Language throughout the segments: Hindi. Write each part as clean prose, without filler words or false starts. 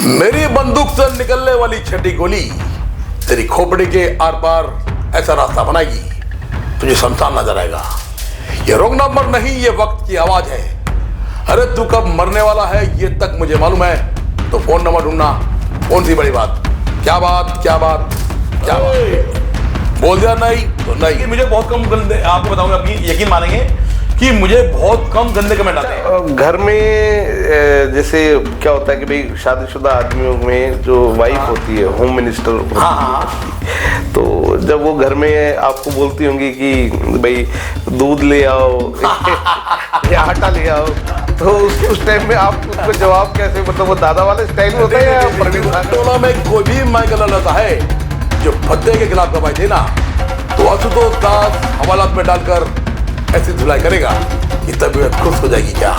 मेरी बंदूक से निकलने वाली छठी गोली तेरी खोपड़ी के आर पार ऐसा रास्ता बनाएगी, तुझे शमशान नजर आएगा। ये रोंग नंबर नहीं, ये वक्त की आवाज है। अरे तू कब मरने वाला है ये तक मुझे मालूम है, तो फोन नंबर ढूंढना कौन सी बड़ी बात। क्या बात क्या बात क्या बात, बोल दिया नहीं तो नहीं। मुझे बहुत कम गंदे, आपको बताऊंगा, अपनी यकीन मानेंगे कि मुझे बहुत कम गंदे कमेंट आते हैं। घर में जैसे क्या होता है कि भाई शादीशुदा आदमियों में जो वाइफ होती है, होम मिनिस्टर होती है, तो जब वो घर में आपको बोलती होंगी कि भाई दूध ले आओ या आटा ले आओ, तो उस टाइम में आप उसको जवाब कैसे, मतलब वो दादा वाले स्टाइल में होता है या प्रवीण टोला में कोई भी माइकल रहता है जो भद्दे के खिलाफ गवाही देना, तो आशुतोष दास हवालात में डालकर ऐसी धुलाई करेगा कि तबीयत खुश हो जाएगी। क्या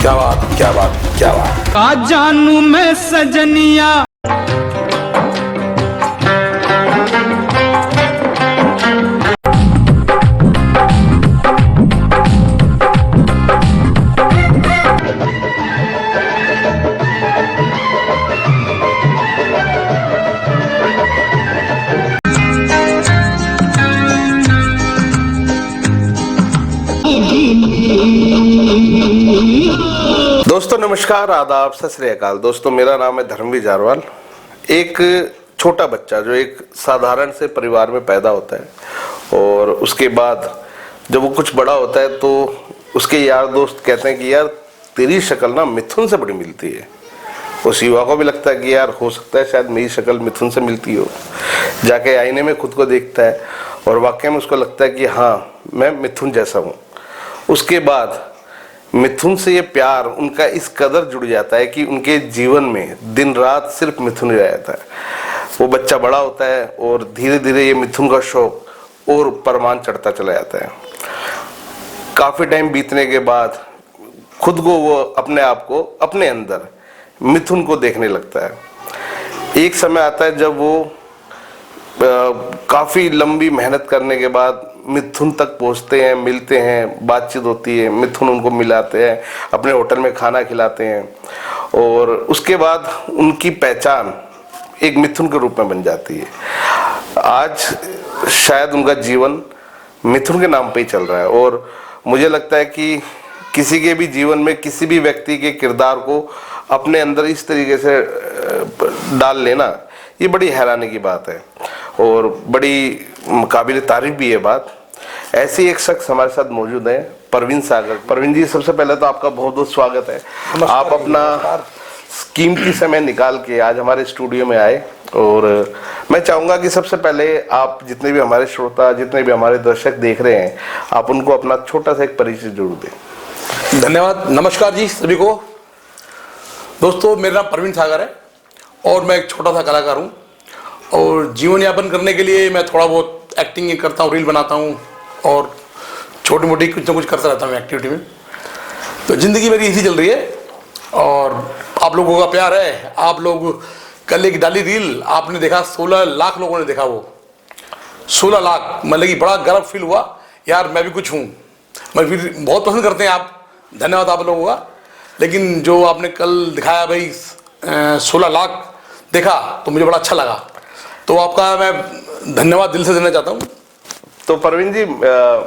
क्या बात क्या बात क्या बात। का जानू मैं सजनिया। दोस्तों नमस्कार, आदाब, सत श्री अकाल। दोस्तों मेरा नाम है धर्मवीर जारवाल। एक छोटा बच्चा जो एक साधारण से परिवार में पैदा होता है और उसके बाद जब वो कुछ बड़ा होता है तो उसके यार दोस्त कहते हैं कि यार तेरी शक्ल ना मिथुन से बड़ी मिलती है। उस युवा को भी लगता है कि यार हो सकता है शायद मेरी शक्ल मिथुन से मिलती हो। जाके आईने में खुद को देखता है और वाकई में उसको लगता है कि हाँ मैं मिथुन जैसा हूँ। उसके बाद मिथुन से ये प्यार उनका इस कदर जुड़ जाता है कि उनके जीवन में दिन रात सिर्फ मिथुन ही रह जाता है। वो बच्चा बड़ा होता है और धीरे धीरे ये मिथुन का शौक और परमान चढ़ता चला जाता है। काफ़ी टाइम बीतने के बाद खुद को वो अपने आप को अपने अंदर मिथुन को देखने लगता है। एक समय आता है जब वो काफ़ी लंबी मेहनत करने के बाद मिथुन तक पहुंचते हैं, मिलते हैं, बातचीत होती है, मिथुन उनको मिलाते हैं, अपने होटल में खाना खिलाते हैं और उसके बाद उनकी पहचान एक मिथुन के रूप में बन जाती है। आज शायद उनका जीवन मिथुन के नाम पे ही चल रहा है और मुझे लगता है कि किसी के भी जीवन में किसी भी व्यक्ति के किरदार को अपने अंदर इस तरीके से डाल लेना, ये बड़ी हैरानी की बात है और बड़ी काबिल तारीफ भी है बात। ऐसे एक शख्स हमारे साथ मौजूद है, परवीन सागर। परवीन जी, सबसे पहले तो आपका बहुत बहुत स्वागत है। आप अपना कीमती समय निकाल के आज हमारे स्टूडियो में आए और मैं चाहूँगा कि सबसे पहले आप जितने भी हमारे श्रोता, जितने भी हमारे दर्शक देख रहे हैं, आप उनको अपना छोटा सा एक परिचय जरूर दें। धन्यवाद, नमस्कार जी सभी को। दोस्तों मेरा नाम परवीन सागर है और मैं एक छोटा सा कलाकार हूँ और जीवन यापन करने के लिए मैं थोड़ा बहुत एक्टिंग करता हूँ, रील बनाता हूँ और छोटी मोटी कुछ ना कुछ करता रहता हूँ एक्टिविटी में। तो ज़िंदगी मेरी इसी चल रही है और आप लोगों का प्यार है। आप लोग कल एक डाली रील आपने देखा, 16 लाख लोगों ने देखा। वो 16 लाख मतलब कि बड़ा गर्व फील हुआ यार, मैं भी कुछ हूँ। मैं फिर बहुत पसंद करते हैं आप, धन्यवाद आप लोगों का। लेकिन जो आपने कल दिखाया भाई 16 लाख देखा तो मुझे बड़ा अच्छा लगा, तो आपका मैं धन्यवाद दिल से देना चाहता हूँ। तो परवीन जी,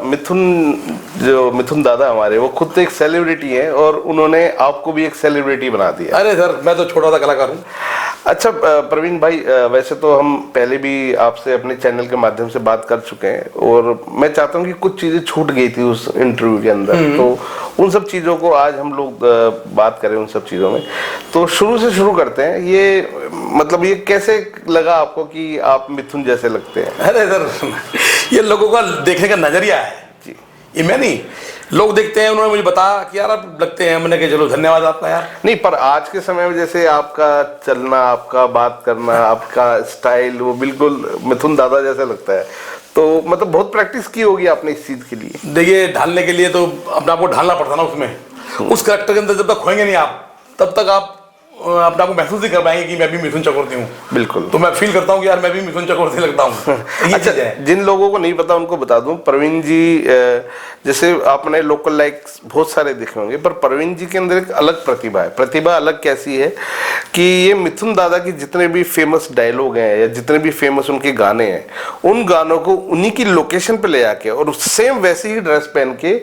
मिथुन दादा हमारे, वो खुद तो एक सेलिब्रिटी है और उन्होंने आपको भी एक सेलिब्रिटी बना दिया। अरे सर, मैं तो छोटा सा कलाकार हूँ। अच्छा परवीन भाई, वैसे तो हम पहले भी आपसे अपने चैनल के माध्यम से बात कर चुके हैं और मैं चाहता हूँ कि कुछ चीज़ें छूट गई थी उस इंटरव्यू के अंदर, तो उन सब चीज़ों को आज हम लोग बात करें उन सब चीज़ों में। तो शुरू से शुरू करते हैं। ये मतलब ये कैसे लगा आपको कि आप मिथुन जैसे लगते हैं? अरे सर, ये लोगों का देखने का नजरिया है जी, ये मैं नहीं, लोग देखते हैं। उन्होंने मुझे बताया कि यार आप लगते हैं, मैंने कहा चलो धन्यवाद आपका यार। नहीं, पर आज के समय में जैसे आपका चलना, आपका बात करना, आपका स्टाइल वो बिल्कुल मिथुन दादा जैसा लगता है। तो मतलब बहुत प्रैक्टिस की होगी आपने इस चीज के लिए? देखिए, ढालने के लिए तो अपने आप को ढालना पड़ता ना उसमें, उस कैरेक्टर के अंदर। जब तक खोएंगे नहीं आप, तब तक आप अपने आप को महसूस ही कर पाएंगे कि मैं भी मिथुन चक्रवर्ती हूँ। बिल्कुल। तो मैं फील करता हूँ कि यार मैं भी मिथुन चक्रवर्ती लगता हूँ। ये अच्छा, चीज़ है। जिन लोगों को नहीं पता उनको बता दूं, प्रवीण जी जैसे आपने लोकल लाइक बहुत सारे देखे होंगे, पर प्रवीण जी के अंदर एक अलग प्रतिभा है। प्रतिभा अलग कैसी है कि ये मिथुन दादा की जितने भी फेमस डायलॉग हैं या जितने भी फेमस उनके गाने हैं, उन गानों को उन्हीं की लोकेशन पे ले आके और सेम वैसे ही ड्रेस पहन के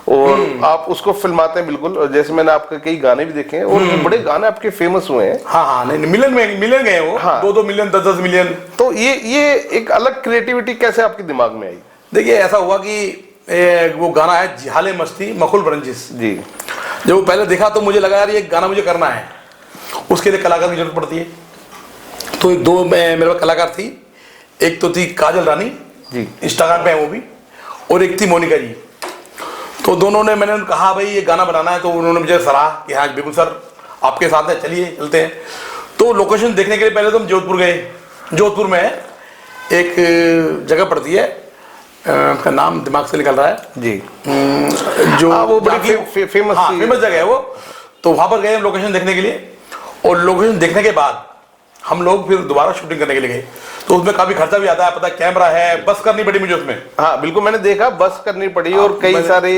और आप उसको फिल्माते हैं बिल्कुल। और जैसे मैंने आपके कई गाने भी देखे हैं और बड़े गाने आपके फेमस हुए हैं। हाँ हाँ, नहीं मिलियन गए वो। हाँ। 2-2 मिलियन 10-10 मिलियन। तो ये एक अलग क्रिएटिविटी कैसे आपके दिमाग में आई? देखिए ऐसा हुआ कि वो गाना है जिहाले मस्ती मकुल बरंजिस जी। जब वो पहले देखा तो मुझे लगा यार ये गाना मुझे करना है, उसके लिए कलाकार की जरूरत पड़ती है। तो एक दो मेरे पास कलाकार थी, एक तो थी काजल रानी जी, इंस्टाग्राम पे है वो भी, और एक थी मोनिका जी। तो दोनों ने, मैंने कहा भाई ये गाना बनाना है, तो उन्होंने मुझे सराहा कि हाँ बिल्कुल सर आपके साथ है, चलिए चलते हैं। तो लोकेशन देखने के लिए पहले तो हम जोधपुर गए। जोधपुर में एक जगह पड़ती है, उसका नाम दिमाग से निकल रहा है जी, जो वो बड़ी फेमस जगह है वो। तो वहां पर गए लोकेशन देखने के लिए, और लोकेशन देखने के बाद हम लोग फिर दोबारा शूटिंग करने के लिए गए। तो उसमें काफी खर्चा भी आता है, पता कैमरा है, बस करनी पड़ी मुझे उसमें। हाँ बिल्कुल, मैंने देखा बस करनी पड़ी और कई सारे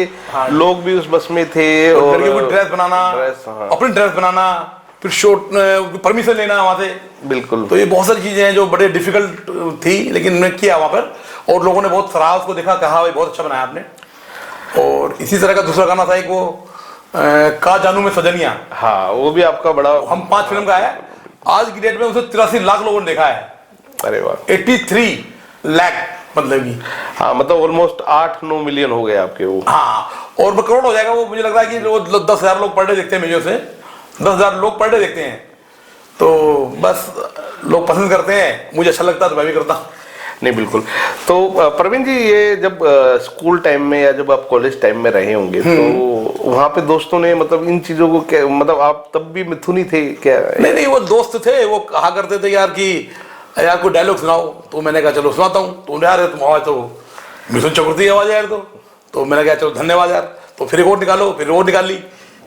लोग भी उस बस में थे और ड्रेस बनाना, हाँ। अपनी ड्रेस बनाना, फिर शूट परमिशन लेना वहां से। बिल्कुल। तो ये बहुत सारी चीजें हैं जो बड़े डिफिकल्ट थी, लेकिन मैंने किया वहां पर, और लोगों ने बहुत सराहा उसको, देखा, कहा भाई बहुत अच्छा बनाया आपने। और इसी तरह का दूसरा गाना था एक वो का जानू में सजनिया। हाँ वो भी आपका बड़ा, हम 5 फिल्म का है, आज की डेट में उसे 83 लाख लोगों ने देखा है। अरे वाह, 83 लाख मतलब की। हाँ मतलब ऑलमोस्ट 8-9 मिलियन हो गए आपके वो। हाँ, और वो करोड़ हो जाएगा वो, मुझे लग रहा है कि वो 10,000 लोग पर डे देखते हैं मेरे से, 10,000 लोग पर डे देखते हैं। तो बस लोग पसंद करते हैं, मुझे अच्छा लगता है तो मैं भी करता हूँ। नहीं बिल्कुल। तो प्रवीण जी, ये जब स्कूल टाइम में या जब आप कॉलेज टाइम में रहे होंगे तो वहाँ पे दोस्तों ने मतलब इन चीजों को क्या, मतलब आप तब भी मिथुन ही थे क्या? नहीं, वो दोस्त थे, वो कहा करते थे यार कि यार कोई डायलॉग सुनाओ। तो मैंने कहा चलो सुनाता हूँ। तो यार तुम आवाज तो मिथुन चक्रवर्ती की आवाज है यार। तो मैंने कहा चलो धन्यवाद यार। तो फिर और निकालो, फिर और निकाल ली,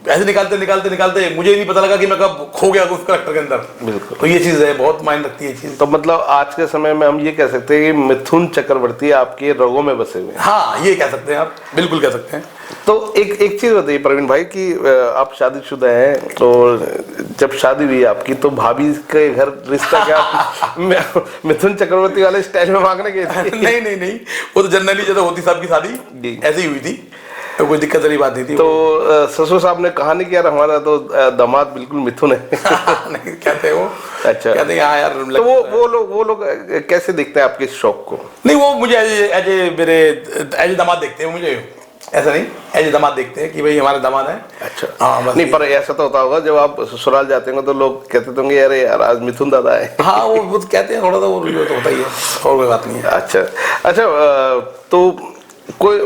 ऐसे निकालते निकालते निकालते मुझे नहीं पता लगा कि मैं कब खो गया उस करेक्टर के अंदर। बिल्कुल। तो ये चीज है, बहुत मायने रखती है ये चीज। तो मतलब आज के समय में हम ये कह सकते हैं कि मिथुन चक्रवर्ती आपके रगों में बसे हुए हैं। हाँ, ये कह सकते हैं आप, बिल्कुल कह सकते हैं। तो एक चीज बताइए प्रवीण भाई कि आप शादीशुदा हैं, और जब शादी हुई आपकी तो भाभी के घर रिश्ता क्या मिथुन चक्रवर्ती वाले स्टाइल में मांगने गए थे? नहीं, वो तो जनरली जैसे होती सबकी शादी ऐसे ही हुई थी, तो कोई दिक्कत वाली बात नहीं थी। तो ससुर साहब ने कहा नहीं कि यार हमारा तो दामाद बिल्कुल मिथुन है? नहीं कहते वो। अच्छा, कहते हैं हाँ यार। तो वो लोग कैसे देखते हैं आपके शौक को? नहीं, वो मुझे एज दामाद देखते हैं, मुझे ऐसा नहीं, एज दामाद देखते हैं कि भाई हमारे दामाद है। अच्छा। हाँ, बस नहीं, पर ऐसा तो होता होगा जब आप ससुराल जाते होंगे तो लोग कहते होंगे यार आज मिथुन दादा है। हाँ, वो कहते हैं थोड़ा सा, वो तो होता ही है, और कोई बात नहीं है। अच्छा, तो कोई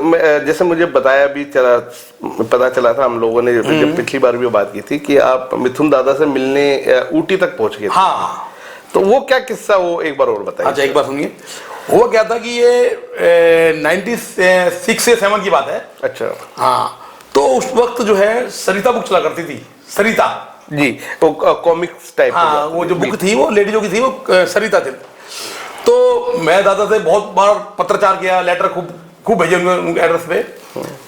जैसे मुझे पता चला था, हम लोगों ने जब पिछली बार भी वो बात की थी कि आप मिथुन दादा से मिलने ऊटी तक पहुंच गए थे। हाँ, तो वो क्या किस्सा, वो एक बार और बताइए। अच्छा, एक बार सुनिए। वो क्या था कि ये 96 से 7 की बात है। अच्छा। हाँ, तो उस वक्त जो है सरिता बुक चला करती थी, सरिता जी, वो कॉमिक्स टाइप। हाँ, वो जो बुक थी, वो लेडीजों की थी, वो सरिता थी। तो मैं दादा से बहुत बार पत्रचार किया, लेटर खूब भेजे उनके एड्रेस पे।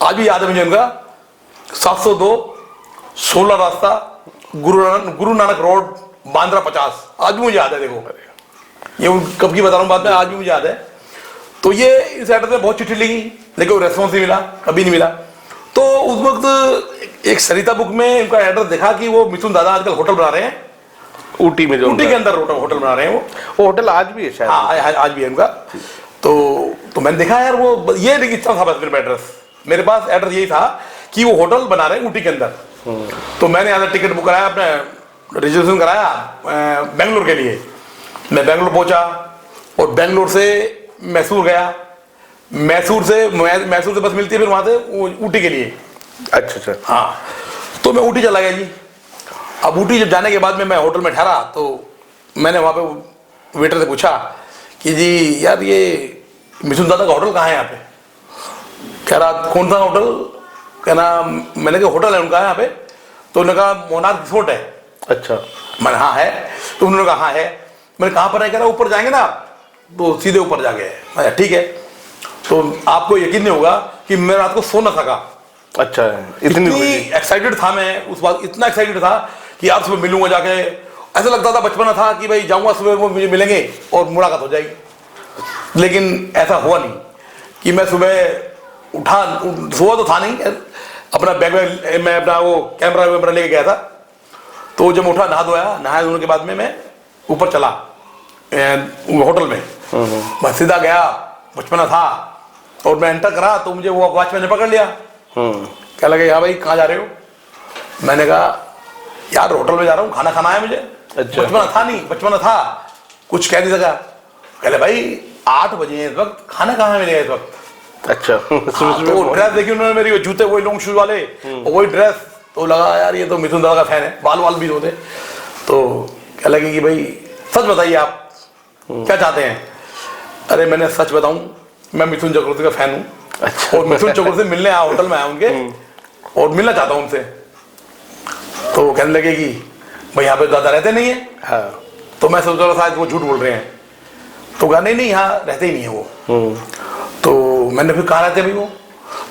आज भी याद है मुझे उनका, 702 16 रास्ता, गुरु नानक रोड, बांद्रा 50। आज भी मुझे याद है। देखो ये कब की बता रहा हूँ बात में, आज भी मुझे याद है। तो ये इस एड्रेस में बहुत चिट्ठी लिखी, लेकिन रेस्पॉन्स नहीं मिला, कभी नहीं मिला। तो उस वक्त एक सरिता बुक में उनका एड्रेस देखा कि वो मिथुन दादा आजकल होटल बना रहे हैं ऊटी में, जो ऊटी के अंदर होटल बना रहे हैं। वो होटल आज भी है शायद। हाँ, आज भी है उनका। तो मैंने देखा यार, वो ये इच्छा था बस मेरे एड्रेस, मेरे पास एड्रेस यही था कि वो होटल बना रहे हैं ऊटी के अंदर। तो मैंने यहाँ टिकट बुक कराया, अपने रिजर्वेशन कराया बेंगलोर के लिए। मैं बेंगलोर पहुंचा और बेंगलोर से मैसूर गया, मैसूर से बस मिलती है फिर वहां से ऊटी के लिए। अच्छा। हाँ, तो मैं ऊटी चला गया जी। अब ऊटी जब जाने के बाद में मैं होटल में ठहरा, तो मैंने वहाँ पे वेटर से पूछा कि जी यार ये मिथुन दादा का होटल कहाँ है यहाँ पे? कह रहा कौन सा होटल? कहना, मैंने कहा होटल है उनका यहाँ पे। तो उन्होंने कहा मोनार्क रिसोर्ट है। अच्छा। मैंने हाँ है। तो उन्होंने कहा हाँ है। मैंने कहाँ पर है? कह रहा ऊपर जाएंगे ना तो सीधे ऊपर जाके है। मैं ठीक है। तो आपको यकीन नहीं होगा कि मैं रात को सो ना सका। अच्छा, इतनी एक्साइटेड था मैं उस बात, इतना एक्साइटेड था कि यार सुबह मिलूंगा जाके। ऐसा लगता था, बचपना था कि भाई जाऊंगा सुबह, वो मुझे मिलेंगे और मुलाकात हो जाएगी। लेकिन ऐसा हुआ नहीं कि मैं सुबह उठा, सोया तो था नहीं, अपना बैग मैं अपना वो कैमरा वैमरा लेके गया था। तो जब उठा, नहा धोने के बाद में मैं ऊपर चला होटल में। मैं सीधा गया, बचपना था, और मैं एंटर करा तो मुझे वो वॉचमैन ने पकड़ लिया। क्या लगे, हाँ भाई कहाँ जा रहे हो? मैंने कहा यार होटल में जा रहा हूँ, खाना खाना है मुझे। अच्छा। बचपना था नहीं, बचपना था, कुछ कह नहीं सका। कहले भाई 8 बजे इस वक्त खाना कहाँ मिलेगा इस वक्त? अच्छा। तो ड्रेस देखी उन्होंने मेरी, वो जूते वही लॉन्ग शूज वाले और वही ड्रेस। तो लगा यार ये तो मिथुन दादा का फैन है, बाल वाल भी होते। तो क्या लगे कि भाई सच बताइए आप क्या चाहते हैं? अरे मैंने सच बताऊं, मैं मिथुन चक्रवर्ती का फैन हूँ। अच्छा। और मिथुन चक्रवर्ती से मिलने आया, होटल में आया उनके, और मिलना चाहता हूँ उनसे। तो वो कहने लगे कि भाई यहाँ पे दादा रहते नहीं है। हाँ। तो मैं सोच रहा था शायद वो झूठ बोल रहे हैं। तो कहा नहीं नहीं, यहाँ रहते ही नहीं है वो। तो मैंने फिर कहा रहते भाई वो?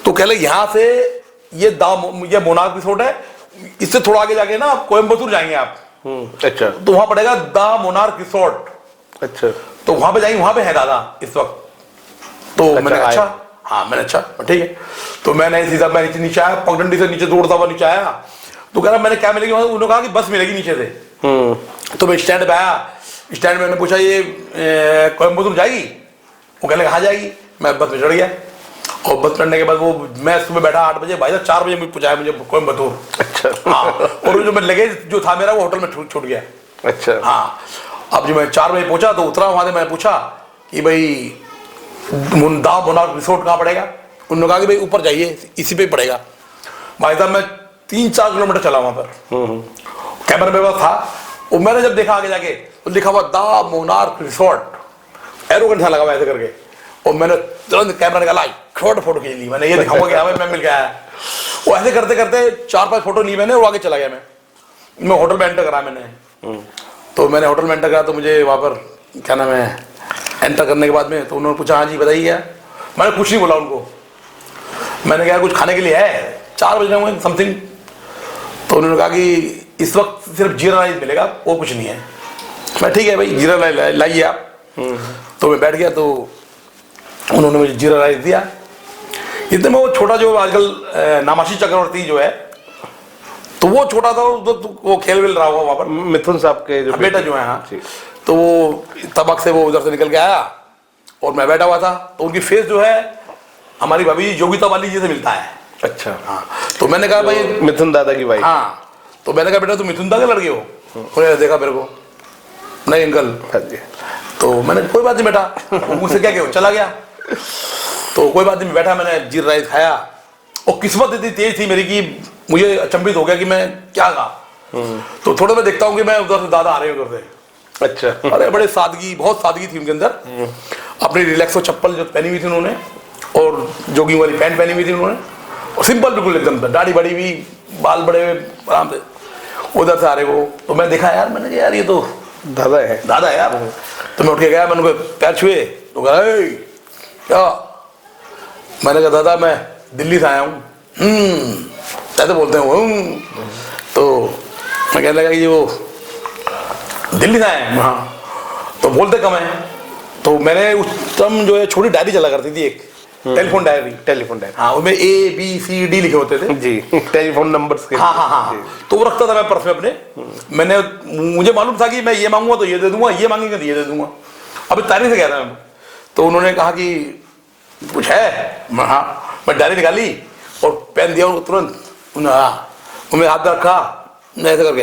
तो कह लगे यहाँ से ये मोनार्क रिसोर्ट है, इससे थोड़ा आगे जाके ना कोयम्बतूर जाएंगे आप। अच्छा। तो वहां पड़ेगा द मोनार्क रिसोर्ट। अच्छा। तो वहां पे जाएंगे, वहां पे है दादा इस वक्त। तो मैंने कहा अच्छा, हाँ मैंने अच्छा ठीक है। तो मैंने सीधा मैं नीचे आया, पगडंडी से नीचे दौड़ता हुआ नीचे आया। तो कह रहा मैंने क्या मिलेगी? उन्होंने कहा कि बस मिलेगी नीचे से। तो मैं स्टैंड पे आया, स्टैंड में मैंने पूछा ये कोयम्बतूर जाएगी? वो कहने कहाँ जाएगी? मैं बस में चढ़ गया, और बस चढ़ने के बाद वो मैं सुबह बैठा 8 बजे, भाई साहब 4 बजे मुझे पहुंचाया मुझे कोयम्बतूर। अच्छा। हाँ, और जो मैं लगेज जो था मेरा वो होटल में छूट गया। अच्छा। हाँ, अब जब मैं 4 बजे पहुंचा तो उतरा वहां से, मैंने पूछा कि भाई द मोनार्क रिसोर्ट कहाँ पड़ेगा? उन्होंने कहा कि भाई ऊपर जाइए, इसी पे पड़ेगा। भाई साहब मैं 3-4 किलोमीटर चला वहां पर, कैमरा मेरे पास था। और मैंने जब देखा आगे जाके तो लिखा हुआ द मोनार्क रिसोर्ट, एरो का निशान लगा हुआ ऐसे करके। और मैंने तुरंत कैमरा निकाला, फोटो खींच ली मैंने, ये दिखाऊंगा कि हाँ मैं मिल गया है। वो ऐसे करते करते 4-5 फोटो ली मैंने, और आगे चला गया मैं होटल में एंटर करा मैंने। तो मैंने होटल में एंटर करा तो मुझे वहाँ पर क्या नाम है, एंटर करने के बाद में तो उन्होंने पूछा हाँ जी बताइए क्या? मैंने कुछ नहीं बोला उनको। मैंने कहा कुछ खाने के लिए है? 4 बजे होंगे समथिंग। तो उन्होंने कहा कि इस वक्त सिर्फ जीरा राइस मिलेगा और कुछ नहीं है। मैं ठीक है भाई जीरा राइस लाइए आप। तो मैं बैठ गया, तो उन्होंने मुझे जीरा राइस दिया। इतने में वो छोटा जो आजकल नामाशी चक्रवर्ती जो है, तो वो छोटा था, वो खेल वेल रहा हुआ वहाँ पर, मिथुन साहब के जो बेटा जो है। हाँ, तो वो तबक से वो उधर से निकल के आया और मैं बैठा हुआ था। तो उनकी फेस जो है हमारी भाभी योगिता वाली जी से मिलता है। अच्छा। हाँ, तो मैंने कहा भाई मिथुन दादा की वाइफ। हाँ, तो मैंने कहा बेटा तुम मिथुन दादा के लड़के हो? उन्होंने देखा मेरे को, नहीं अंकल। तो मैंने कोई बात नहीं बेटा, मुझसे क्या कहो, चला गया। तो कोई बात नहीं, बैठा, मैंने जीरा राइस खाया। और किस्मत इतनी तेज थी मेरी कि मुझे अचंभित हो गया कि मैं क्या कहा। तो थोड़ा मैं देखता हूँ कि मैं उधर से दादा आ रहे हैं उधर से। अच्छा। अरे बड़े सादगी, बहुत सादगी थी उनके अंदर। अपनी रिलैक्सो चप्पल जो पहनी हुई थी उन्होंने, और जॉगिंग वाली पैंट पहनी हुई थी उन्होंने, और सिंपल बिल्कुल एकदम, दाढ़ी बड़ी हुई, बाल बड़े हुए, आराम से उधर से आ रहे वो। तो मैं देखा यार, मैंने कहा यार ये तो दादा है यार। तो मैं उठ के गया, मैंने उनको पैर छुए। तो कहा क्या? मैंने कहा दादा मैं दिल्ली से आया हूँ। ऐसे बोलते हैं वो। तो मैं कहने लगा कि वो दिल्ली से आए हैं। हाँ, तो बोलते कम है। तो मैंने उस टाइम जो है छोटी डायरी चला करती थी, एक टेलीफोन डायरी। हाँ, उसमें ABCD लिखे होते थे जी, टेलीफोन नंबर्स के। हाँ। तो वो रखता था मैं पर्स में अपने। मैंने, मुझे मालूम था कि मैं ये मांगूंगा तो ये दे दूंगा, ये मांगेंगे तो ये दे दूंगा। अभी तारीख से गया था मैं। तो उन्होंने कहा कि कुछ है? हाँ, मैं डायरी निकाली और पेन दिया उनको तुरंत। उन्होंने हाथ में रखा ऐसे करके,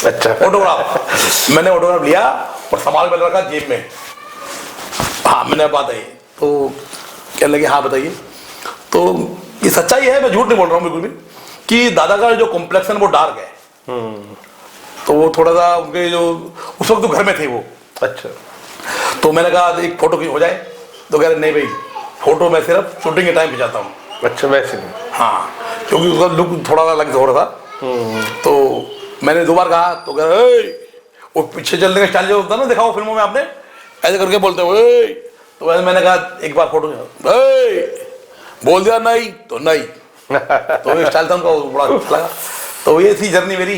अच्छा। ऑटोग्राफ। मैंने ऑटोग्राफ लिया और संभाल में रखा जेब में। हाँ, मैंने बात आई। तो कहने लगे हाँ बताइए। तो ये सच्चाई है, मैं झूठ नहीं बोल रहा हूँ बिल्कुल भी, कि दादा का जो कॉम्प्लेक्शन वो डार्क है। तो वो थोड़ा सा उनके जो उस वक्त तो घर में थे वो। अच्छा। तो मैंने कहा एक फोटो हो जाए। तो कह रहे नहीं भाई, फोटो मैं सिर्फ शूटिंग के टाइम खिंचाता हूँ। अच्छा, वैसे नहीं। हाँ, क्योंकि उसका लुक थोड़ा सा अलग हो रहा था। तो मैंने 2 बार कहा तो कह रहे, वो पीछे चलने का स्टाइल जो होता है ना, देखा हो फिल्मों में आपने, ऐसे करके बोलते हुए। तो वैसे मैंने कहा एक बार फोटो बोल दिया नहीं तो नहीं। तो ये स्टाइल था उनका, बड़ा अच्छा लगा। तो ये थी जर्नी मेरी,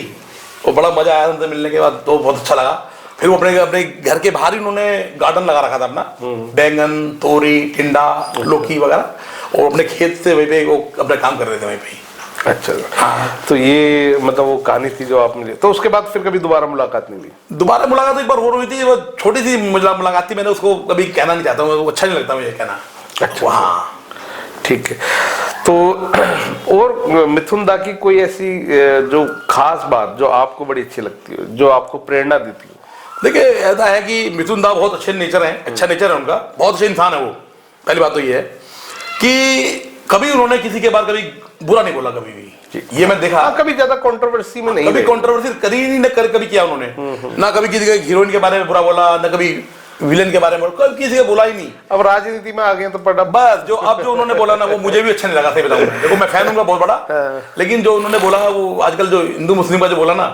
वो बड़ा मजा आया उनसे मिलने के बाद, तो बहुत अच्छा लगा। फिर वो अपने घर के बाहर ही उन्होंने गार्डन लगा रखा था अपना, बैंगन, तोरी, टिंडा, लौकी वगैरह, और अपने खेत से वहीं पे वो अपना काम कर रहे थे वहीं पे। अच्छा, तो ये मतलब वो कहानी थी जो आप मुझे, तो उसके बाद फिर कभी दोबारा मुलाकात नहीं हुई? दोबारा मुलाकात एक बार हो रही थी, वो छोटी सी मुलाकात थी, मैंने उसको कभी कहना नहीं चाहता हूँ, वो अच्छा नहीं लगता मुझे कहना। अच्छा, हाँ ठीक है। तो और मिथुन दा की कोई ऐसी जो खास बात जो आपको बड़ी अच्छी लगती हो, जो आपको प्रेरणा देती हो? देखिए ऐसा है कि मिथुन दा बहुत अच्छे नेचर हैं, अच्छा नेचर है उनका, बहुत अच्छे इंसान है वो। पहली बात तो ये है कि कभी उन्होंने किसी के बारे कभी बुरा नहीं बोला कभी भी, ये मैं देखा। कभी ज्यादा कंट्रोवर्सी में नहीं, कभी कंट्रोवर्सी करी नहीं, न कभी किया उन्होंने, ना कभी किसी के हीरोइन के बारे में बुरा बोला, ना कभी विलेन के बारे में, कभी किसी का बोला ही नहीं। अब राजनीति में आ गए तो पड़ा बस जो उन्होंने बोला ना, वो मुझे भी अच्छा नहीं लगा, सही बताऊं। देखो मैं फैन हूं बहुत बड़ा, लेकिन जो उन्होंने बोला वो आजकल जो हिंदू मुस्लिम का जो बोला ना,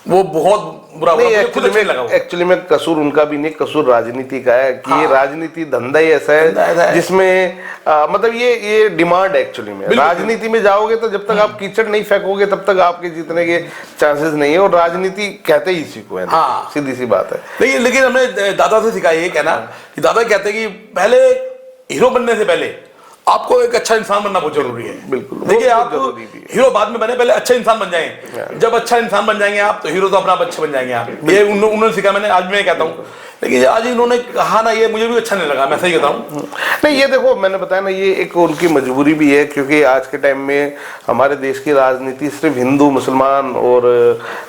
वो बहुत बुरा बोला, मुझे खुद अच्छा नहीं लगा। एक्चुअली में कसूर उनका भी नहीं, कसूर राजनीति का है कि ये राजनीति धंधा ही ऐसा है जिसमें मतलब ये डिमांड एक्चुअली में, राजनीति में जाओगे तो जब तक आप कीचड़ नहीं फेंकोगे तब तक आपके जीतने के चांसेस नहीं है, और राजनीति कहते ही इसी को है। हाँ, सीधी सी बात है। लेकिन हमने दादा से सिखाया ये कहना कि दादा कहते हैं कि पहले हीरो बनने से पहले आपको एक अच्छा इंसान बनना बहुत जरूरी है। बिल्कुल, देखिए आप हीरो बाद में बने, पहले अच्छा इंसान बन जाएं। जब अच्छा इंसान बन जाएंगे आप तो हीरो तो अपना अच्छे बन जाएंगे आप। ये उन्होंने सिखाया, मैंने आज मैं कहता हूँ, लेकिन आज इन्होंने कहा ना, ये मुझे भी अच्छा नहीं लगा, मैं सही कहता हूँ। नहीं, ये देखो मैंने बताया ना, ये एक उनकी मजबूरी भी है, क्योंकि आज के टाइम में हमारे देश की राजनीति सिर्फ हिंदू मुसलमान और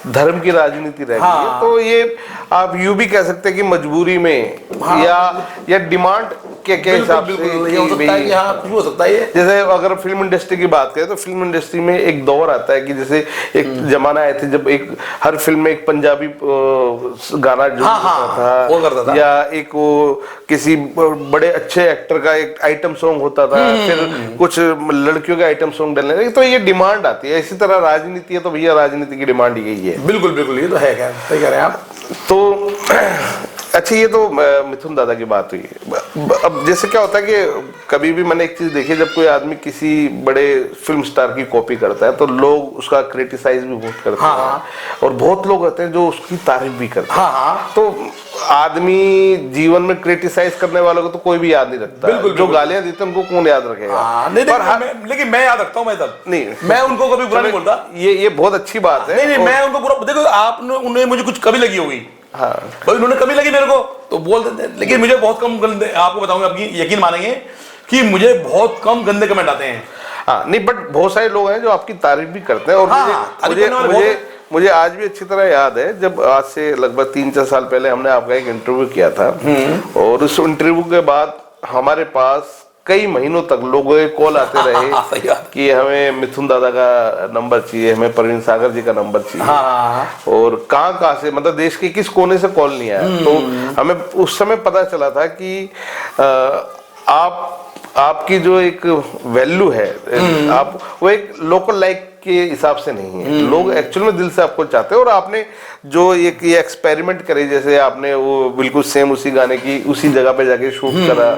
धर्म की राजनीति रह गई है। तो ये आप यूं भी कह सकते हैं कि मजबूरी में या डिमांड के हिसाब से हो सकता है कि हाँ कुछ हो सकता है। जैसे अगर फिल्म इंडस्ट्री की बात करें तो फिल्म इंडस्ट्री में एक दौर आता है कि जैसे एक जमाना आया था जब एक हर फिल्म में एक पंजाबी गाना जो करता था, या एक वो किसी बड़े अच्छे एक्टर का एक आइटम सॉन्ग होता था, फिर कुछ लड़कियों के आइटम सॉन्ग डलने लगे, तो ये डिमांड आती है। इसी तरह राजनीति है तो भैया राजनीति की डिमांड यही है। बिल्कुल बिल्कुल, ये तो है, क्या सही कह रहे हैं आप। तो अच्छा, ये तो मिथुन दादा की बात हुई। अब जैसे क्या होता है कि कभी भी मैंने एक चीज देखी, जब कोई आदमी किसी बड़े फिल्म स्टार की कॉपी करता है तो लोग उसका क्रिटिसाइज भी बहुत करते हैं, और बहुत लोग होते हैं जो उसकी तारीफ भी करते हैं। तो आदमी जीवन में क्रिटिसाइज करने वालों को तो कोई भी याद नहीं रखता। बिल्कुल, जो गालियां देते हैं उनको कौन याद रखेगा? लेकिन मैं याद रखता हूँ, मैं उनको कभी बुरा नहीं बोलता। ये बहुत अच्छी बात है। नहीं, मैं उनको बुरा, देखो आपने उन्हें मुझे कुछ कभी लगी होगी, भाई उन्होंने कभी लगी मेरे को तो बोल देते हैं, लेकिन मुझे बहुत कम गंदे, आपको बताऊंगा, आपकी यकीन मानेंगे कि मुझे बहुत कम गंदे कमेंट आते हैं। हाँ, नहीं, बट बहुत सारे लोग हैं जो आपकी तारीफ भी करते हैं, और मुझे आज भी अच्छी तरह याद है जब आज से लगभग 3-4 साल पहले हमने आपका एक इंटरव्यू किया था, और उस इंटरव्यू के बाद हमारे पास कई महीनों तक लोगों के कॉल आते रहे कि हमें मिथुन दादा का नंबर चाहिए, हमें प्रवीण सागर जी का नंबर चाहिए, और कहाँ से, मतलब देश के किस कोने से कॉल नहीं आया। तो हमें उस समय पता चला था कि आपकी जो एक वैल्यू है, आप वो एक लोकल लाइक के हिसाब से नहीं है, लोग एक्चुअल में दिल से आपको चाहते हैं। और आपने जो ये एक्सपेरिमेंट करे, जैसे आपने वो बिल्कुल सेम उसी गाने की उसी जगह पे जाके शूट करा,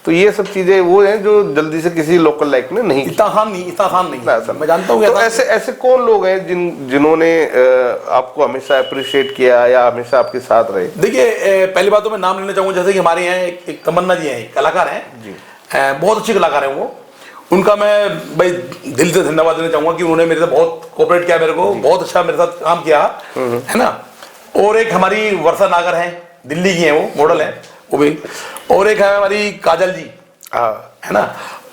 तो ये सब चीजें वो हैं जो जल्दी से किसी लोकल लाइक ने नहीं, इतना आसान नहीं, मैं जानता हूँ। तो ऐसे कौन लोग हैं जिन्होंने आपको हमेशा अप्रिशिएट किया या हमेशा आपके साथ रहे? देखिए पहली बात तो मैं नाम लेना चाहूंगा, जैसे कि हमारे यहाँ एक तमन्ना जी हैं, कलाकार हैं जी, बहुत अच्छे कलाकार हैं वो, उनका मैं भाई दिल से धन्यवाद देना चाहूंगा कि उन्होंने मेरे साथ बहुत कोऑपरेट किया, मेरे को बहुत अच्छा मेरे साथ काम किया है ना। और एक हमारी वर्षा नागर है, दिल्ली की है, वो मॉडल है वो भी, और एक है हमारी काजल जी, है ना,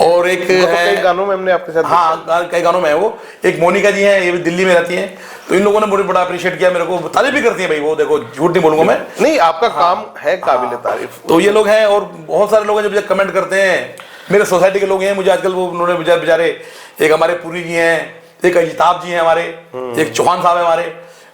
और एक है कई गानों में हमने आपके साथ, हाँ कई गानों में है वो, एक मोनिका जी हैं, ये भी दिल्ली में रहती हैं। तो इन लोगों ने मुझे बड़ा अप्रिशिएट किया, मेरे को तारीफ भी करती है भाई, वो देखो झूठ नहीं बोलूंगा मैं, नहीं आपका काम है काबिल तारीफ। तो ये लोग हैं, और बहुत सारे लोग हैं जो मुझे कमेंट करते हैं, मेरे सोसाइटी के लोग हैं मुझे आजकल, वो उन्होंने बेचारे, एक हमारे पुरी जी हैं, एक अजिताभ जी हैं हमारे, एक चौहान साहब है हमारे,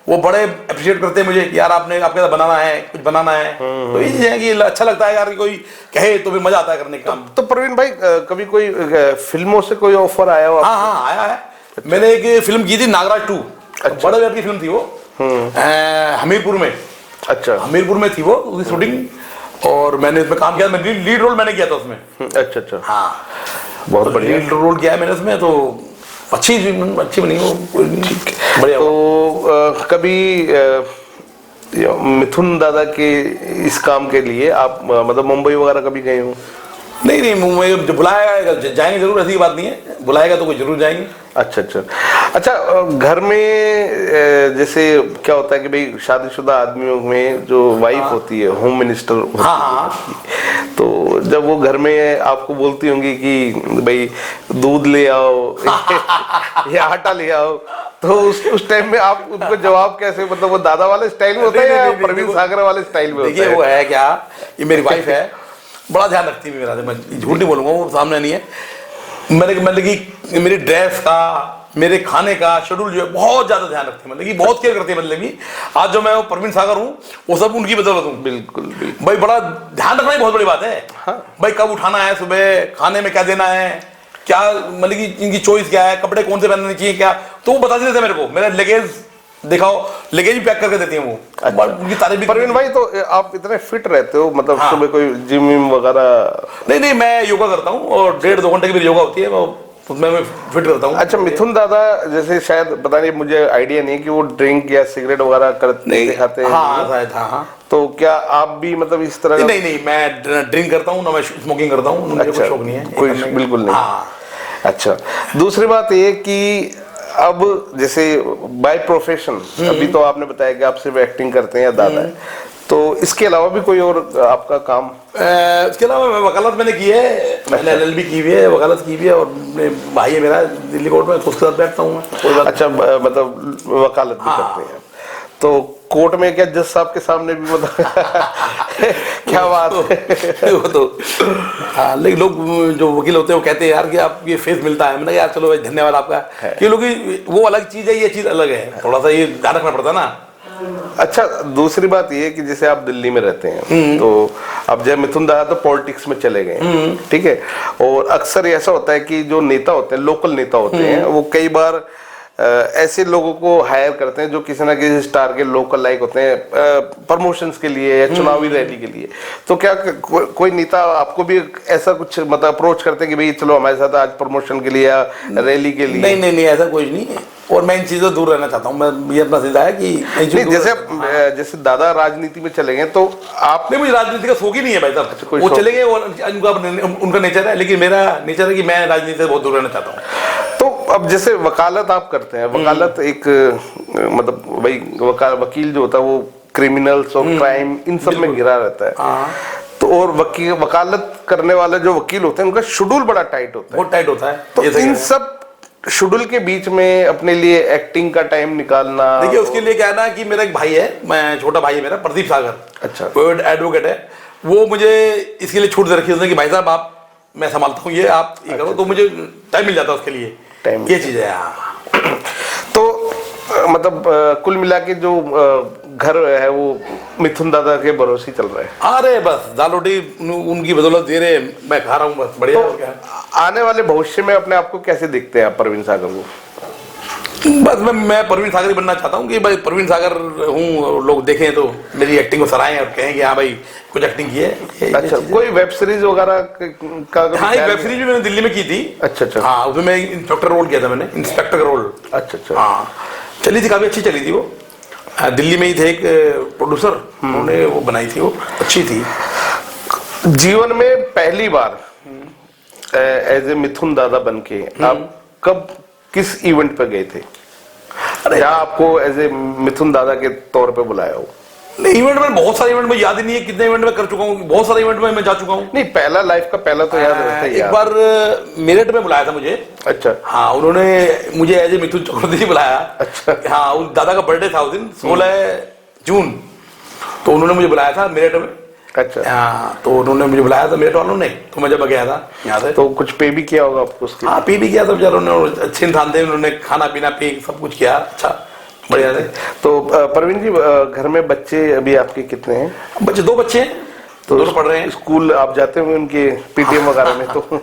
वो बड़े अप्रिशिएट करते हैं मुझे कि यार आपने आपके साथ बनाना है, कुछ बनाना है। तो ये चीजें कि अच्छा लगता है यार कि कोई कहे तो भी मजा आता है करने का काम। तो प्रवीण भाई कभी कोई फिल्मों से कोई ऑफर आया हो? हाँ आया है। मैंने एक फिल्म की थी नागराज 2, बड़े बजट की फिल्म थी वो, हमीरपुर में। अच्छा हमीरपुर में थी वो उसकी शूटिंग, और मैंने इसमें काम किया, मैंने लीड रोल मैंने किया था उसमें। अच्छा अच्छा, हाँ बहुत बढ़िया। लीड रोल किया है मैंने उसमें, तो अच्छी बनी वो, बढ़िया। तो कभी मिथुन दादा के इस काम के लिए आप मतलब मुंबई वगैरह कभी गए हो? नहीं मुंबई जब बुलाएगा जाएंगे जरूर, ऐसी बात नहीं है, बुलाएगा तो कोई जरूर जाएंगे। अच्छा अच्छा अच्छा। घर में जैसे क्या होता है कि भाई शादीशुदा आदमियों में जो वाइफ होती है, होम मिनिस्टर होती है, तो जब वो घर में आपको बोलती होंगी कि भाई दूध ले आओ या आटा ले आओ, तो उस टाइम में आप उनको जवाब कैसे, मतलब वो दादा वाले स्टाइल में होता है या प्रवीण सागर वाले स्टाइल में होता है? देखिए वो है क्या, ये मेरी वाइफ है, बड़ा ध्यान रखती है मेरा, मैं झूठ नहीं बोलूंगा, वो सामने नहीं है। मैंने मतलब कि मेरी ड्रेस का, मेरे खाने का शेड्यूल जो है बहुत ज्यादा ध्यान रखते हैं, मतलब कि बहुत केयर करते हैं। मतलब कि आज जो मैं प्रवीण सागर हूँ वो सब उनकी बदौलत हूँ। बिल्कुल बिल्कुल भाई, बड़ा ध्यान रखना ही बहुत बड़ी बात है। हाँ। भाई कब उठाना है, सुबह खाने में क्या देना है, क्या मतलब कि इनकी चॉइस क्या है, कपड़े कौन से पहनने चाहिए क्या, तो वो बता देते मेरे को। मेरा लगेज दिखाओ, लगेज भी पैक करके देती है वो। अच्छा। उनकी तारीफ भी। प्रवीण भाई, तो आप इतने फिट रहते हो, मतलब हाँ। सुबह कोई जिम विम वगैरह? नहीं मैं योगा करता हूँ, और 1.5-2 घंटे की मेरी योगा होती है, उसमें मैं फिट रहता हूँ। अच्छा, मिथुन दादा जैसे शायद पता नहीं, मुझे आइडिया नहीं कि वो ड्रिंक या सिगरेट वगैरह करते दिखाते हैं। हाँ शायद, हाँ। तो क्या आप भी मतलब इस तरह का? नहीं मैं ड्रिंक करता हूँ ना, मैं स्मोकिंग करता हूँ, मुझे कोई शौक नहीं है, कोई बिल्कुल नहीं। हाँ। अच्छा, दूसरी बात ये कि अब जैसे बाय प्रोफेशन, अभी तो आपने बताया कि आप सिर्फ एक्टिंग करते हैं या दादा है, तो इसके अलावा भी कोई और आपका काम? इसके अलावा मैं वकालत मैंने की है, मैंने LLB की हुई है, वकालत की हुई है, और भाई है मेरा दिल्ली कोर्ट में, तो उसके साथ बैठता हूँ मैं। अच्छा, मतलब वकालत भी करते हैं, तो कोर्ट में क्या जज साहब के सामने भी मतलब क्या बात है? वो तो हाँ, लेकिन लोग जो वकील होते हैं वो कहते हैं यार कि आप ये फेस मिलता है। मैंने यार चलो भाई धन्यवाद आपका, कि लोग वो अलग चीज है, ये चीज अलग है, थोड़ा सा ये ध्यान रखना पड़ता है ना। अच्छा, दूसरी बात ये कि जैसे आप दिल्ली में रहते हैं, तो अब जब मिथुन दादा तो पॉलिटिक्स में चले गए, ठीक है, और अक्सर ऐसा होता है कि जो नेता होते हैं, लोकल नेता होते हैं, वो कई बार ऐसे लोगों को हायर करते हैं जो किसी ना किसी स्टार के लोकल लाइक होते हैं, प्रमोशंस के लिए या चुनावी रैली के लिए। तो क्या कोई नेता आपको भी ऐसा कुछ मतलब अप्रोच करते हैं कि भाई चलो हमारे साथ आज प्रमोशन के लिए या रैली के लिए? नहीं ऐसा कुछ नहीं है, और मैं इन चीजों से दूर रहना चाहता हूँ। मैं ये अपना सीधा है कि नहीं, जैसे दादा राजनीति में चले गए, तो आप? नहीं, मुझे राजनीति का शौक ही नहीं है भाई साहब। वो चले गए, उनका नेचर है, लेकिन मेरा नेचर है कि मैं राजनीति से बहुत दूर रहना चाहता हूँ। तो अब जैसे वकालत आप करते हैं, वकालत एक मतलब भाई वकील जो होता है वो क्रिमिनल्स और क्राइम इन सब में घिरा रहता है, तो और वकालत करने वाले जो वकील होते हैं उनका शेड्यूल बड़ा टाइट होता है, बहुत टाइट होता है। तो इन सब शेड्यूल के बीच में अपने लिए एक्टिंग का टाइम निकालना? देखिए उसके लिए क्या है ना कि मेरा एक भाई है, मैं छोटा भाई है मेरा, प्रदीप सागर। अच्छा। वो एडवोकेट है, वो मुझे इसके लिए छूट दे रखी है उसने कि भाई साहब आप, मैं संभालता हूँ ये, आप ये करो, तो मुझे टाइम मिल जाता है उसके लिए, ये चीज है। तो मतलब कुल मिला के जो घर है वो मिथुन दादा के भरोसे चल रहा है? अरे बस दाल रोटी उनकी बदौलत दे रहे, मैं खा रहा हूँ, बस बढ़िया। तो आने वाले भविष्य में अपने आप को कैसे देखते हैं आप प्रवीण सागर को? बस मैं प्रवीण सागर ही बनना चाहता हूँ कि भाई प्रवीण सागर हूँ, लोग देखें तो मेरी एक्टिंग को सराहें और कहें कि हाँ भाई कुछ एक्टिंग की है। अच्छा, कोई वेब सीरीज वगैरह का? हाँ, एक वेब सीरीज भी मैंने दिल्ली में की थी। अच्छा। हाँ, उसमें मैं इंस्पेक्टर रोल किया था, मैंने इंस्पेक्टर का रोल। अच्छा। हाँ, चली थी, काफी अच्छी चली थी वो। दिल्ली में ही थे एक प्रोड्यूसर, उन्होंने वो बनाई थी, वो अच्छी थी। जीवन में पहली बार एज ए मिथुन दादा बनके आप कब किस इवेंट पे गए थे? या आपको एज ए मिथुन दादा के तौर पे बुलाया हो? नहीं, इवेंट में बहुत सारे इवेंट में याद ही नहीं है कितने इवेंट में कर चुका हूँ, बहुत सारे इवेंट में मैं जा चुका हूँ। नहीं, पहला लाइफ का पहला तो याद रहता है। एक बार मेरठ में बुलाया था मुझे। अच्छा। हाँ, उन्होंने मुझे एज ए मिथुन चक्रवर्ती बुलाया। अच्छा। हाँ, उस दादा का बर्थडे था उस दिन 16 जून, तो उन्होंने मुझे बुलाया था मेरठ में। अच्छा। हाँ, तो उन्होंने मुझे बुलाया था मेरठ वालों ने, तो मैं जब गया था यहाँ से, तो कुछ पे भी किया होगा आपको उसके? हाँ, पे भी किया था बेचारों ने, अच्छे इंसान थे, उन्होंने खाना पीना पे सब कुछ किया, अच्छा बढ़िया थे। तो प्रवीण जी, घर में बच्चे अभी आपके कितने हैं? बच्चे 2 बच्चे हैं, तो दोनों पढ़ रहे हैं। स्कूल आप जाते होंगे उनके PTM वगैरह में? तो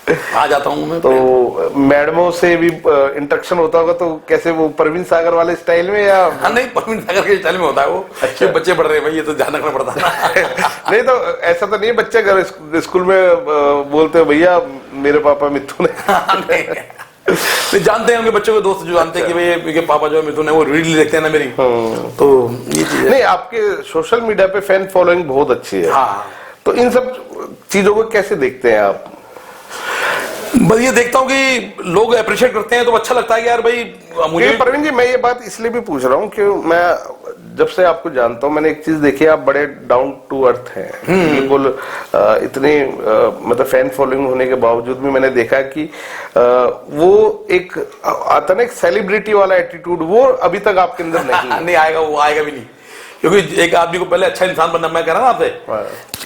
आ जाता हूँ मैं। तो मैडमों से भी इंटरेक्शन होता होगा, तो कैसे वो परवीन सागर वाले स्टाइल में या? हाँ नहीं, परवीन सागर के स्टाइल में होता है वो। अच्छा। बच्चे पढ़ रहे हैं भाई, ये तो ध्यान रखना पड़ता है। नहीं तो ऐसा तो नहीं है बच्चे अगर स्कूल में बोलते हो भैया मेरे पापा मिथुन है? नहीं, जानते हैं उनके बच्चों के दोस्त जो जानते हैं कि भाई इनके पापा जो है मिथुन है, वो रील देखते हैं ना मेरी, तो ये चीज है। नहीं, आपके सोशल मीडिया पे फैन फॉलोइंग बहुत अच्छी है। हाँ, तो इन सब चीजों को कैसे देखते हैं आप? बस ये देखता हूँ कि लोग अप्रिशिएट करते हैं तो अच्छा लगता है कि यार भाई मुझे। प्रवीण जी, मैं ये बात इसलिए भी पूछ रहा हूँ कि मैं जब से आपको जानता हूँ मैंने एक चीज देखी है, आप बड़े डाउन टू अर्थ हैं बिल्कुल। इतने मतलब फैन फॉलोइंग होने के बावजूद भी मैंने देखा कि वो एक आता ना एक सेलिब्रिटी वाला एटीट्यूड, वो अभी तक आपके अंदर नहीं है। नहीं आएगा, वो आएगा भी नहीं, क्योंकि एक आदमी को पहले अच्छा इंसान बनना, मैं कह रहा ना आपसे,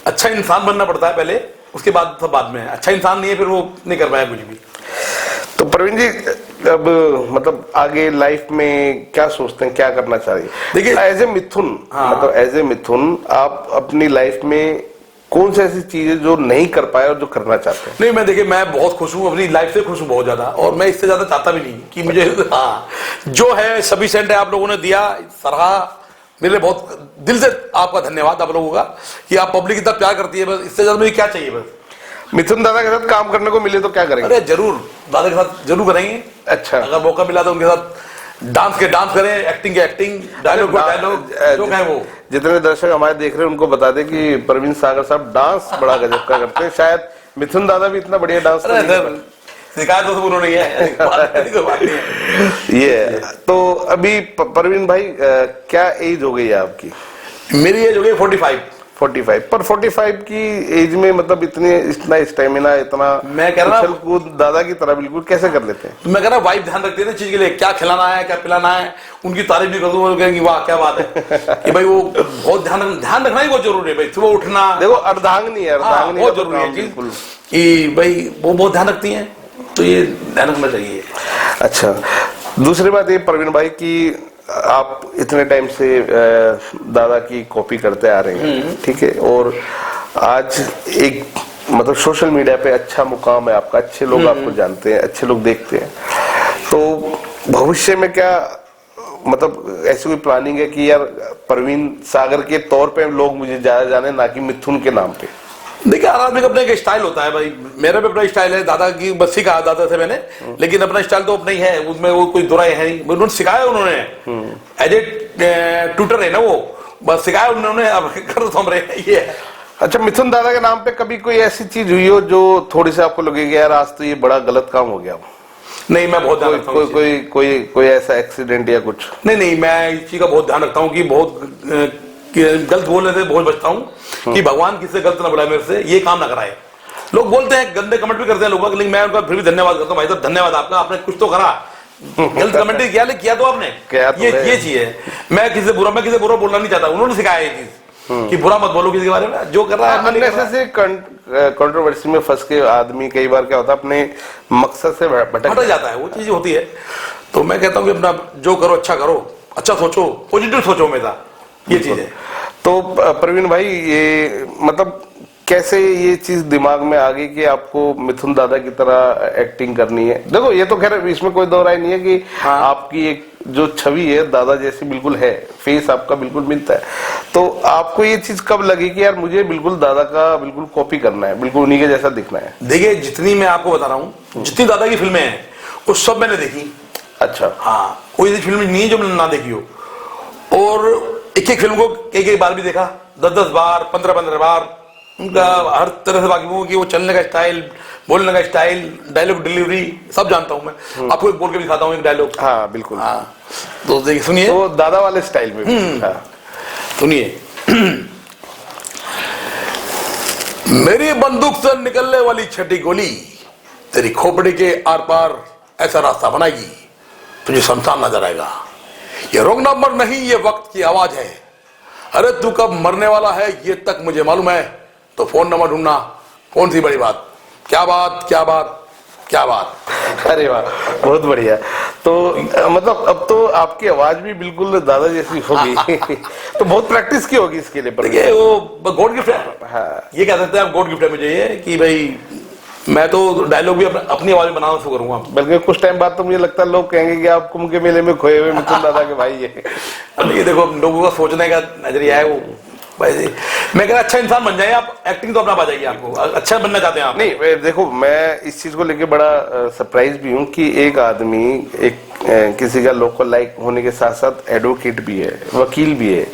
अच्छा इंसान बनना पड़ता है पहले, उसके बाद सब बाद में। अच्छा इंसान नहीं है फिर वो नहीं कर पाया कुछ भी। तो प्रवीण जी, अब मतलब आगे लाइफ में क्या सोचते हैं, क्या करना चाहिए? देखिए एज ए मिथुन, मतलब एज ए मिथुन आप अपनी लाइफ में कौन सी ऐसी चीजें जो नहीं कर पाए और जो करना चाहते हैं? नहीं, मैं देखिए मैं बहुत खुश हूँ, अपनी लाइफ से खुश हूँ बहुत ज्यादा, और मैं इससे ज्यादा चाहता भी नहीं कि मुझे हाँ जो है सफिशिएंट है, आप लोगों ने दिया, सराहा, मेरे लिए बहुत दिल से आपका धन्यवाद आप लोगों का कि आप पब्लिक इतना प्यार करती है, बस इससे ज्यादा मुझे क्या चाहिए। बस मिथुन दादा के साथ काम करने को मिले तो क्या करेंगे? अरे जरूर, दादा के साथ जरूर करेंगे। अच्छा, अगर मौका मिला तो उनके साथ डांस के डांस करें, एक्टिंग के एक्टिंग, डायलॉग के डायलॉग, जो कहें वो। जितने दर्शक हमारे देख रहे हैं उनको बता दें कि परवीन सागर साहब डांस बड़ा गजब का करते हैं, शायद मिथुन दादा भी इतना बढ़िया डांस शिकायत तो उन्होंने ये। तो अभी परवीन भाई क्या एज हो गई है आपकी? मेरी एज हो गई 45। पर 45 की एज में मतलब इतना स्टेमिना, इतना मैं कह रहा हूं, कूद दादा की तरह बिल्कुल कैसे कर लेते हैं? तो मैं कह रहा वाइफ ध्यान रखती है ना चीज के लिए, क्या खिलाना है क्या पिलाना है, उनकी तारीफ भी कर दूं, वो कहेंगे वाह क्या बात है कि भाई वो बहुत ध्यान रखना ही बहुत जरूरी है भाई। सुबह उठना, देखो अर्धांगिनी है, अर्धांगिनी बहुत जरूरी है चीज कि भाई वो बहुत ध्यान रखती है, तो ये ध्यान रखना चाहिए। अच्छा, दूसरी बात ये प्रवीण भाई की आप इतने टाइम से दादा की कॉपी करते आ रहे हैं, ठीक है, और आज एक मतलब सोशल मीडिया पे अच्छा मुकाम है आपका, अच्छे लोग आपको जानते हैं, अच्छे लोग देखते हैं, तो भविष्य में क्या मतलब ऐसी कोई प्लानिंग है कि यार परवीन सागर के तौर पे लोग मुझे ज्यादा जाने, ना कि मिथुन के नाम पे? देखिए हर आदमी का अपना एक स्टाइल होता है भाई, मेरा भी अपना स्टाइल है, दादा की बस सिखाया दादा से मैंने, लेकिन अपना स्टाइल तो अपना ही है, उसमें वो कोई दुराई है नहीं, उन्होंने सिखाया, उन्होंने एज ए ट्यूटर है ना वो, बस सिखाया उन्होंने, अब कर तो हम रहे ये है। अच्छा, मिथुन दादा के नाम पे कभी कोई ऐसी चीज हुई हो जो थोड़ी सी आपको लगेगी यार आज तो ये बड़ा गलत काम हो गया? नहीं, मैं बहुत ध्यान रखता हूँ। कोई ऐसा एक्सीडेंट या कुछ? नहीं, मैं इस चीज का बहुत ध्यान रखता हूँ कि बहुत गलत बोलने से बहुत बचता हूँ कि भगवान किसी से गलत ना बुलाए, मेरे से ये काम ना कराए। लोग बोलते हैं, गंदे कमेंट भी करते हैं लोग, लेकिन मैं उनका फिर भी धन्यवाद करता हूँ, भाई साहब धन्यवाद आपका, आपने कुछ तो करा, गलत कमेंट किया तो आपने, ये चीज है। मैं किसी से बुरा बोलना नहीं चाहता, उन्होंने सिखाया ये चीज कि बुरा मत बोलो किसी के बारे में, जो कर रहा है। अननेसेसरी कंट्रोवर्सी में फंस के आदमी कई बार क्या होता है अपने मकसद से भटक जाता है, वो चीज होती है। तो मैं कहता हूँ कि अपना जो करो अच्छा करो, अच्छा सोचो, पॉजिटिव सोचो हमेशा, ये चीज है। तो प्रवीण भाई ये मतलब कैसे ये चीज दिमाग में आ गई कि आपको मिथुन दादा की तरह एक्टिंग करनी है? देखो ये तो खैर इसमें कोई दो राय नहीं है कि आपकी एक जो छवि है दादा जैसी बिल्कुल है, फेस आपका बिल्कुल मिलता है, तो आपको ये चीज कब लगी कि यार मुझे बिल्कुल दादा का बिल्कुल कॉपी करना है, बिल्कुल उन्हीं के जैसा दिखना है? देखिए जितनी मैं आपको बता रहा हूँ, जितनी दादा की फिल्में हैं वो सब मैंने देखी। अच्छा, हाँ, कोई ऐसी फिल्म नहीं है जो मैंने ना देखी हो, और एक फिल्म को एक बार भी देखा, 10 बार, 15 बार, उनका हर तरह से बाकी कि वो चलने का स्टाइल, बोलने का स्टाइल, डायलॉग डिलीवरी सब जानता हूं मैं। आपको एक बोल के दिखाता हूँ एक डायलॉग। हाँ बिल्कुल, हाँ, तो देखिए सुनिए, तो दादा वाले स्टाइल में सुनिए। मेरी बंदूक से निकलने वाली छठी गोली तेरी खोपड़ी के आर पार ऐसा रास्ता बनाएगी, तुझे शमशान नजर आएगा। ये रोग नंबर नहीं, ये वक्त की आवाज है। अरे तू कब मरने वाला है ये तक मुझे मालूम है, तो फोन नंबर ढूंढना कौन सी बड़ी बात। क्या बात क्या बात क्या बात। अरे वाह, बहुत बढ़िया। तो मतलब अब तो आपकी आवाज भी बिल्कुल दादा जैसी होगी। तो बहुत प्रैक्टिस की होगी इसके लिए? देखिए वो गॉड गिफ्ट है। हाँ, ये कह सकते हैं आप, गॉड गिफ्ट है मुझे ये कि भाई मैं तो डायलॉग भी अपनी आवाज में बनाना शुरू करूंगा। बल्कि कुछ टाइम बाद तो मुझे लगता है लोग कहेंगे कि आप कुंभ के मेले में खोए हुए मिथुन दादा के भाई है। अब ये देखो लोगों का सोचने का नजरिया है वो। वैसे मैं कह रहा अच्छा इंसान बन जाए आप, एक्टिंग तो अपना आ जाएगी आपको, अच्छा बनना चाहते हैं आप। नहीं देखो, मैं इस चीज को लेके बड़ा सरप्राइज भी हूँ कि एक आदमी एक किसी का लोकल लाइक होने के साथ साथ एडवोकेट भी है, वकील भी है।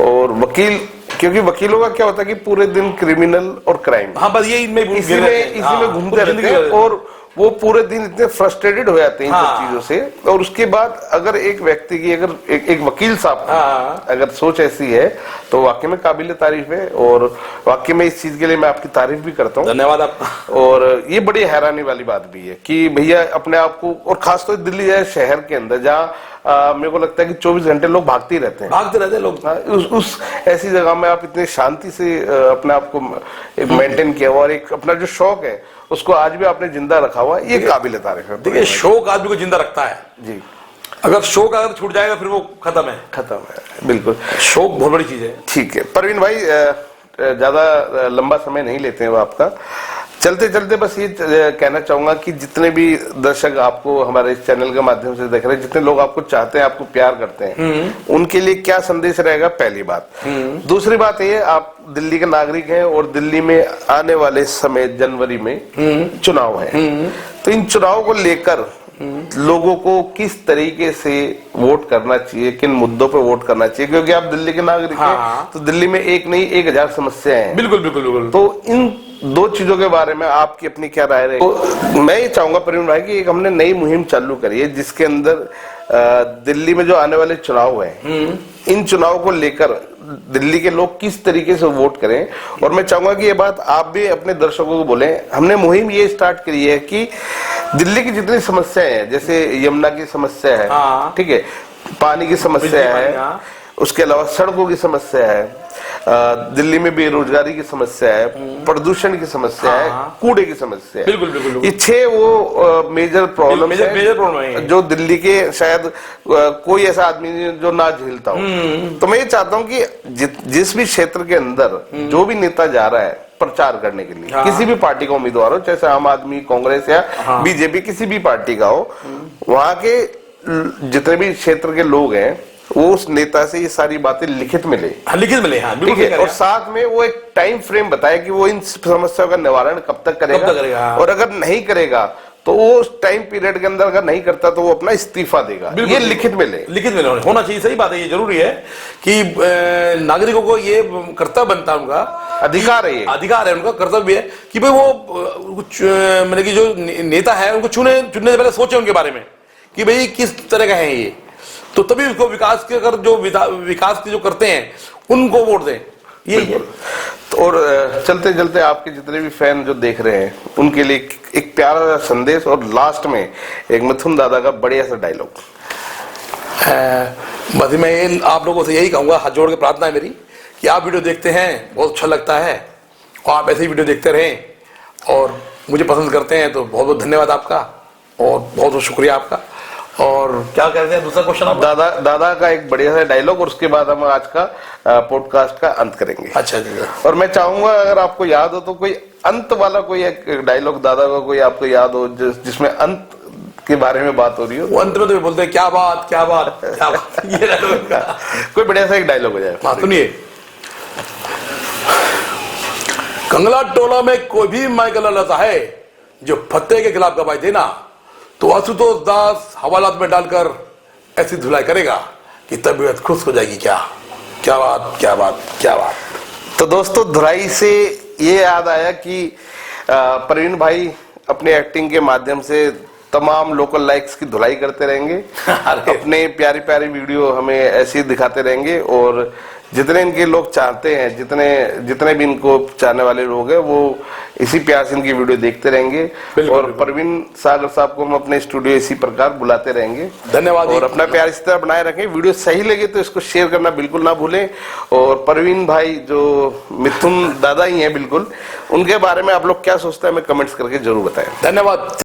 और वकील, क्योंकि वकीलों का क्या होता है कि पूरे दिन क्रिमिनल और क्राइम, हाँ बस ये इसी में घूमते रहते हैं और वो पूरे दिन इतने फ्रस्ट्रेटेड हो जाते हैं इन सब चीजों से। और उसके बाद अगर एक व्यक्ति की, अगर एक वकील साहब की अगर सोच ऐसी है तो वाकई में काबिल तारीफ है। और वाकई में इस चीज के लिए मैं आपकी तारीफ भी करता हूँ। धन्यवाद आपका। और ये बड़ी हैरानी वाली बात भी है कि भैया अपने आप को, और खासतौर दिल्ली जैसे शहर के अंदर जहाँ मेरे को लगता है कि 24 घंटे लोग भागते रहते हैं लोग, उस ऐसी जगह में आप इतने शांति से अपने आप को मेंटेन किया हुआ और एक अपना जो शौक है उसको आज भी आपने जिंदा रखा हुआ, ये काबिल तारीफ है। देखिए शौक आदमी को जिंदा रखता है जी, अगर शौक अगर छूट जाएगा फिर वो खत्म है। बिल्कुल, शौक बहुत बड़ी चीज है। ठीक है परवीन भाई, ज्यादा लंबा समय नहीं लेते हैं वो आपका। चलते चलते बस ये कहना चाहूंगा कि जितने भी दर्शक आपको हमारे इस चैनल के माध्यम से देख रहे हैं, जितने लोग आपको चाहते हैं, आपको प्यार करते हैं, उनके लिए क्या संदेश रहेगा, पहली बात। दूसरी बात ये, आप दिल्ली के नागरिक हैं और दिल्ली में आने वाले समय जनवरी में चुनाव है, तो इन चुनाव को लेकर लोगों को किस तरीके से वोट करना चाहिए, किन मुद्दों पे वोट करना चाहिए, क्योंकि आप दिल्ली के नागरिक हैं तो दिल्ली में एक नहीं 1000 समस्याएं हैं। बिल्कुल बिल्कुल बिल्कुल। तो इन दो चीजों के बारे में आपकी अपनी क्या राय रहेगी? तो मैं ये चाहूंगा परवीन भाई कि एक हमने नई मुहिम चालू करी है जिसके अंदर दिल्ली में जो आने वाले चुनाव हैं, इन चुनाव को लेकर दिल्ली के लोग किस तरीके से वोट करें। और मैं चाहूंगा कि ये बात आप भी अपने दर्शकों को बोलें। हमने मुहिम ये स्टार्ट करी है कि दिल्ली की जितनी समस्याएं हैं, जैसे यमुना की समस्या है, ठीक है, पानी की समस्या है, उसके अलावा सड़कों की समस्या है, दिल्ली में बेरोजगारी की समस्या है, प्रदूषण की समस्या है, कूड़े की समस्या है। बिल्कुल बिल्कुल। ये 6 वो मेजर प्रॉब्लम है जो दिल्ली के शायद कोई ऐसा आदमी नहीं जो ना झेलता हो। तो मैं ये चाहता हूँ कि जिस भी क्षेत्र के अंदर जो भी नेता जा रहा है प्रचार करने के लिए, किसी भी पार्टी का उम्मीदवार हो, चाहे आम आदमी, कांग्रेस या बीजेपी, किसी भी पार्टी का हो, वहां के जितने भी क्षेत्र के लोग हैं वो उस नेता से ये सारी बातें लिखित मिले, ठीक है, और साथ में वो एक टाइम फ्रेम बताए कि वो इन समस्याओं का निवारण कब तक करेगा, और अगर नहीं करेगा तो वो उस टाइम पीरियड के अंदर अगर नहीं करता तो वो अपना इस्तीफा देगा। ये लिखित में होना चाहिए। सही बात है, ये जरूरी है कि नागरिकों को ये कर्तव्य बनता है, उनका अधिकार है, अधिकार है, उनका कर्तव्य है कि भाई वो मैंने कि जो नेता है उनको चुनने से पहले सोचे उनके बारे में कि भाई किस तरह का है ये, तो तभी उसको विकास के अगर जो विकास की जो करते हैं उनको वोट दें, यही है। और चलते चलते आपके जितने भी फैन जो देख रहे हैं उनके लिए एक प्यारा संदेश और लास्ट में एक मिथुन दादा का बढ़िया सा डायलॉग। बस मैं ये आप लोगों से यही कहूंगा, हाथ जोड़ के प्रार्थना है मेरी कि आप वीडियो देखते हैं, बहुत अच्छा लगता है और आप ऐसे ही वीडियो देखते रहें और मुझे पसंद करते हैं, तो बहुत बहुत धन्यवाद आपका और बहुत बहुत शुक्रिया आपका। और क्या कहते हैं दूसरा क्वेश्चन आप? दादा का एक बढ़िया सा डायलॉग और उसके बाद हम आज का पॉडकास्ट का अंत करेंगे। अच्छा। और मैं चाहूंगा अगर आपको याद हो तो कोई अंत वाला कोई एक डायलॉग दादा का कोई आपको याद हो जिसमें अंत के बारे में बात हो रही हो। वो अंत में तो बोलते हैं क्या बात क्या बात क्या बात, ये डायलॉग कोई बढ़िया सा एक डायलॉग हो जाए। हाँ सुनिए। कंगला टोला में कोई भी माइकल लता है जो फतेह के खिलाफ गवाही देना तो आशुतोष दास हवालात में डालकर ऐसी धुलाई करेगा कि तबीयत खुश हो जाएगी। क्या क्या बात क्या बात क्या बात। तो दोस्तों धुलाई से ये याद आया कि प्रवीण भाई अपने एक्टिंग के माध्यम से तमाम लोकल लाइक्स की धुलाई करते रहेंगे अपने प्यारी प्यारी वीडियो हमें ऐसे ही दिखाते रहेंगे और जितने इनके लोग चाहते हैं, जितने भी इनको चाहने वाले लोग हैं वो इसी प्यार से इनकी वीडियो देखते रहेंगे। और प्रवीण सागर साहब को हम अपने स्टूडियो इसी प्रकार बुलाते रहेंगे। धन्यवाद। और अपना प्यार इस तरह बनाए रखें। वीडियो सही लगे तो इसको शेयर करना बिल्कुल ना भूलें। और प्रवीण भाई जो मिथुन दादा ही हैं बिल्कुल, उनके बारे में आप लोग क्या सोचते हैं हमें कमेंट्स करके जरूर बताएं। धन्यवाद।